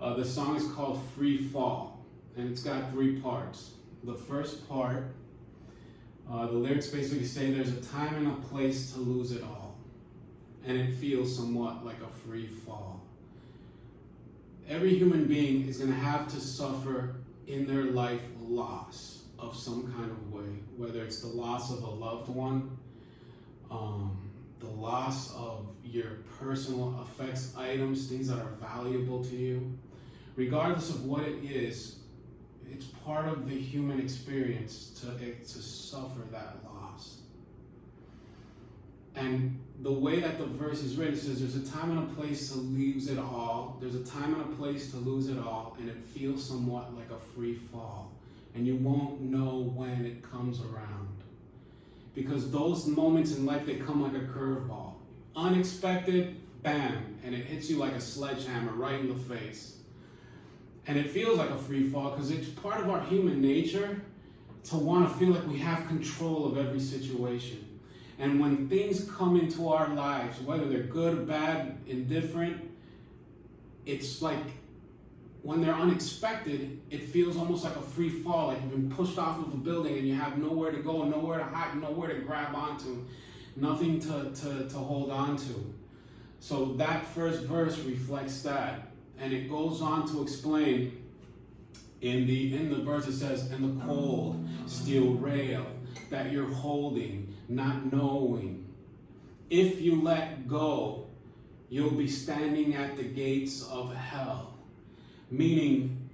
The song is called Free Fall, and it's got 3 parts. The first part, the lyrics basically say there's a time and a place to lose it all, and it feels somewhat like a free fall. Every human being is going to have to suffer in their life loss of some kind of way, whether it's the loss of a loved one, the loss of your personal effects, items, things that are valuable to you. Regardless of what it is, it's part of the human experience to suffer that loss. And the way that the verse is written, it says there's a time and a place to lose it all. There's a time and a place to lose it all, and it feels somewhat like a free fall. And you won't know when it comes around. Because those moments in life, they come like a curveball. Unexpected, bam, and it hits you like a sledgehammer right in the face. And it feels like a free fall because it's part of our human nature to want to feel like we have control of every situation. And when things come into our lives, whether they're good, bad, indifferent, it's like when they're unexpected, it feels almost like a free fall, like you've been pushed off of a building and you have nowhere to go, nowhere to hide, nowhere to grab onto, nothing to hold on to. So that first verse reflects that. And it goes on to explain in the verse it says, and the cold steel rail that you're holding, not knowing. If you let go, you'll be standing at the gates of hell. Meaning,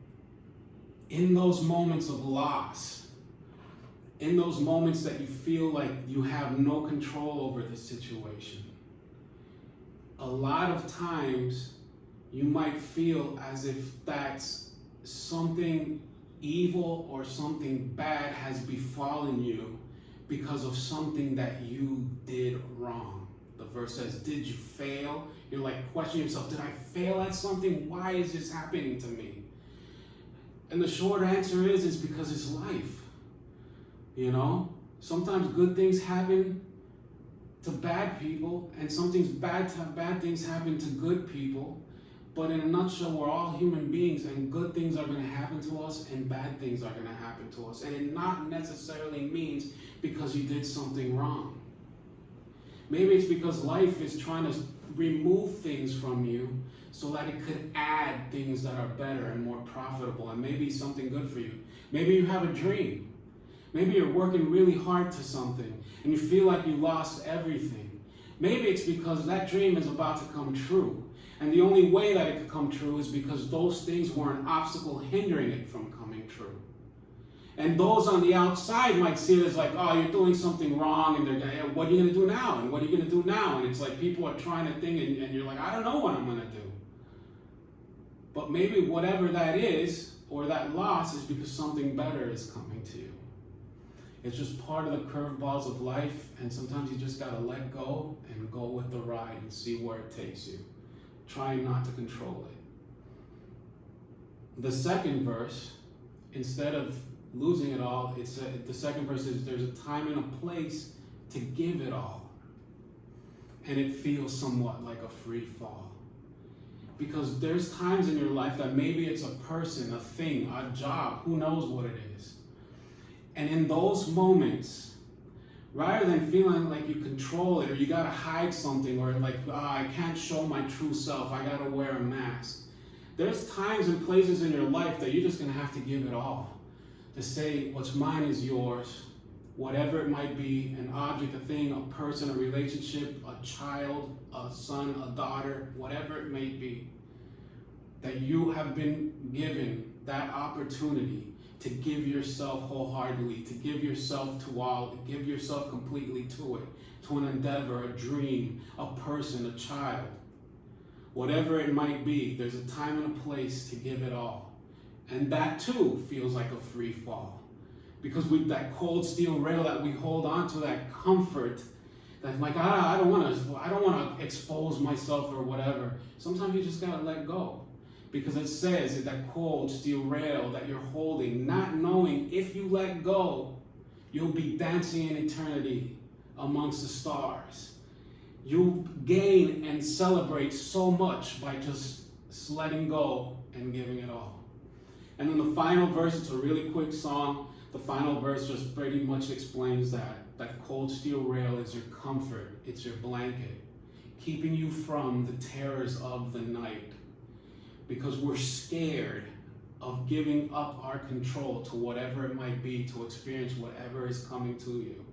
in those moments of loss, in those moments that you feel like you have no control over the situation, a lot of times you might feel as if that's something evil or something bad has befallen you because of something that you did wrong. The verse says, did you fail? You're like questioning yourself, did I fail at something? Why is this happening to me? And the short answer is because it's life. You know, sometimes good things happen to bad people, and sometimes bad things happen to good people. But in a nutshell, we're all human beings, and good things are going to happen to us, and bad things are going to happen to us. And it not necessarily means because you did something wrong. Maybe it's because life is trying to remove things from you so that it could add things that are better and more profitable, and maybe something good for you. Maybe you have a dream. Maybe you're working really hard to something, and you feel like you lost everything. Maybe it's because that dream is about to come true. And the only way that it could come true is because those things were an obstacle hindering it from coming true. And those on the outside might see it as like, oh, you're doing something wrong, and they're going, what are you going to do now? And what are you going to do now? And it's like people are trying to think, and you're like, I don't know what I'm going to do. But maybe whatever that is, or that loss, is because something better is coming to you. It's just part of the curveballs of life, and sometimes you just got to let go and go with the ride and see where it takes you. Trying not to control it. The second verse, instead of losing it all, the second verse is there's a time and a place to give it all. And it feels somewhat like a free fall. Because there's times in your life that maybe it's a person, a thing, a job, who knows what it is. And in those moments, rather than feeling like you control it, or you gotta hide something, or like, I can't show my true self, I gotta wear a mask. There's times and places in your life that you're just gonna have to give it all. To say, what's mine is yours. Whatever it might be, an object, a thing, a person, a relationship, a child, a son, a daughter, whatever it may be. That you have been given that opportunity to give yourself wholeheartedly, to give yourself to all, to give yourself completely to it, to an endeavor, a dream, a person, a child. Whatever it might be, there's a time and a place to give it all. And that too feels like a free fall. Because with that cold steel rail that we hold on to, that comfort, that like, I don't want to expose myself or whatever. Sometimes you just gotta let go. Because it says that cold steel rail that you're holding, not knowing if you let go, you'll be dancing in eternity amongst the stars. You gain and celebrate so much by just letting go and giving it all. And then the final verse, it's a really quick song. The final verse just pretty much explains that cold steel rail is your comfort, it's your blanket, keeping you from the terrors of the night. Because we're scared of giving up our control to whatever it might be to experience whatever is coming to you.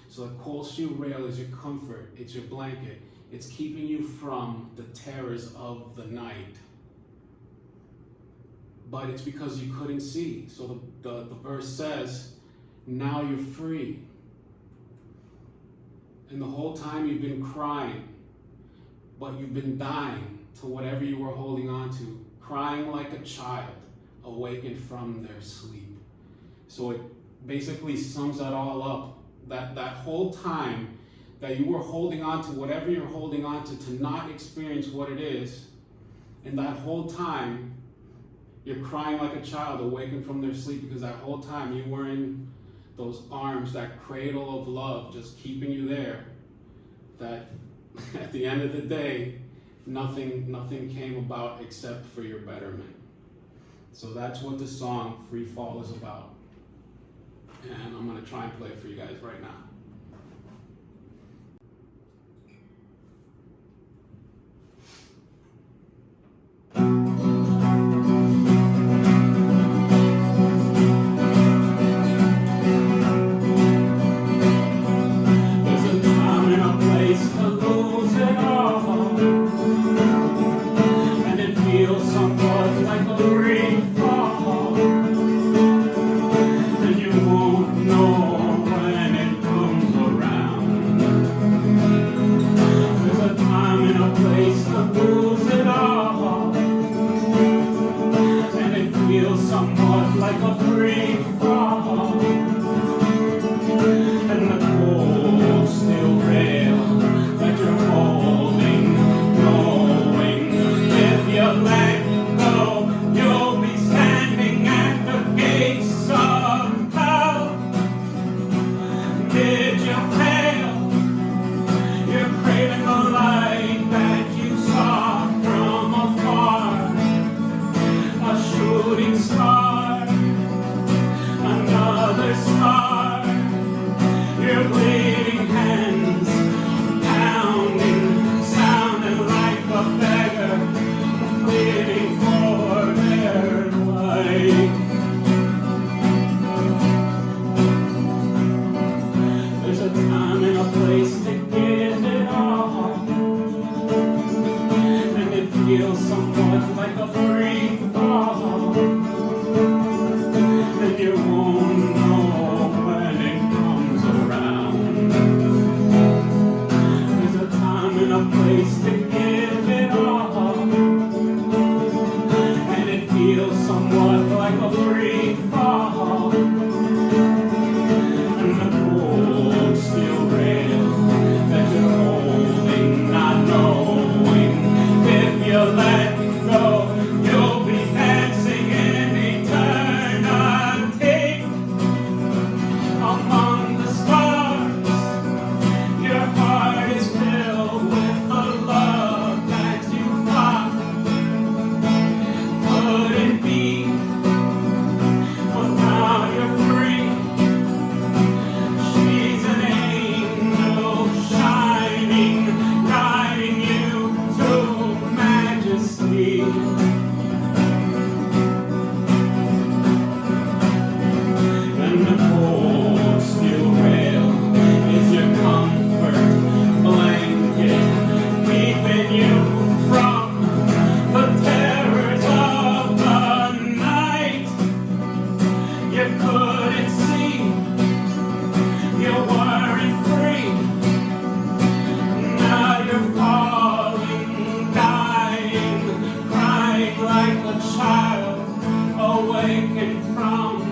So the cold steel rail is your comfort, it's your blanket, it's keeping you from the terrors of the night. But it's because you couldn't see. So the verse says, now you're free. And the whole time you've been crying, but you've been dying to whatever you were holding on to, crying like a child, awakened from their sleep. So it basically sums that all up. That whole time that you were holding on to whatever you're holding on to not experience what it is, and that whole time you're crying like a child awakened from their sleep, because that whole time you were in those arms, that cradle of love, just keeping you there. That at the end of the day, nothing came about except for your betterment. So that's what the song Free Fall is about. And I'm going to try and play it for you guys right now. Like a child awakened from